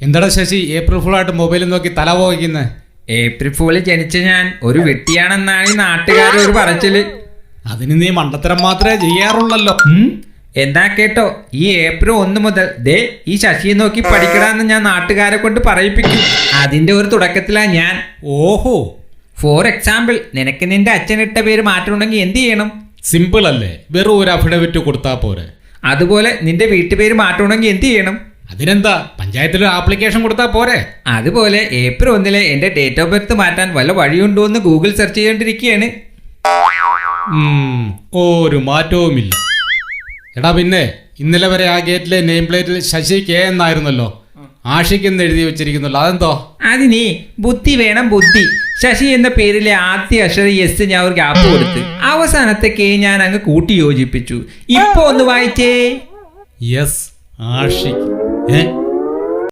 എന്താടാ ശശി ഏപ്രിൽ ഫുള്ളായിട്ട് മൊബൈലിൽ നോക്കി തല പോയിക്കുന്നത്? ഏപ്രിൽ ഫൂളിൽ ജനിച്ച ഞാൻ ഒരു വെട്ടിയാണെന്നാണ് ഈ നാട്ടുകാരൊരു പറച്ചില്. അതിന് നീ മണ്ടത്തരം മാത്രമേ ചെയ്യാറുള്ളല്ലോ. എന്താ കേട്ടോ, ഈ ഏപ്രിൽ 1 മുതൽ ദേ ഈ ശശിയെ നോക്കി പഠിക്കടാന്ന് ഞാൻ നാട്ടുകാരെ കൊണ്ട് പറയിപ്പിക്കും. അതിന്റെ ഒരു തുടക്കത്തിലാ ഞാൻ. ഓഹോ, ഫോർ എക്സാമ്പിൾ, നിനക്ക് നിന്റെ അച്ഛനിട്ട പേര് മാറ്റണമെങ്കിൽ എന്ത് ചെയ്യണം? സിമ്പിൾ അല്ലേ, വെറും ഒരു അഫിഡവിറ്റ് കൊടുത്താൽ പോരെ. അതുപോലെ നിന്റെ വീട്ടുപേര് മാറ്റണമെങ്കിൽ എന്ത് ചെയ്യണം? അതിനെന്താ, പഞ്ചായത്തിൽ ഒരു ആപ്ലിക്കേഷൻ കൊടുത്താൽ പോരെ. അതുപോലെ ഏപ്രിൽ 1 എന്റെ ഡേറ്റ് ഓഫ് ബർത്ത് മാറ്റാൻ വല്ല വഴിയുണ്ടോ എന്ന് ഗൂഗിൾ സെർച്ച് ചെയ്യേണ്ടിരിക്കുകയാണ്. ഒരു മാറ്റവുമില്ല. എടാ പിന്നെ ഇന്നലെ വരെ ആ ഗേറ്റിലെ നെയിം പ്ലേറ്റിൽ ശശി കെ എന്നായിരുന്നല്ലോ, ആഷിക്കെന്ന് എഴുതി വെച്ചിരിക്കുന്നല്ലോ, അതെന്തോ? അതിനീ ബുദ്ധി വേണം, ബുദ്ധി. ശശി എന്ന പേരിലെ ആദ്യ അക്ഷരം എസ് ഞാൻ ഒരു ഗ്യാപ്പ് കൊടുത്ത് അവസാനത്തെ കെ ഞാൻ അങ്ങ് കൂട്ടി യോജിപ്പിച്ചു. ഇപ്പൊ ഒന്ന് വായിച്ചേ. യെസ്, ആഷിക്.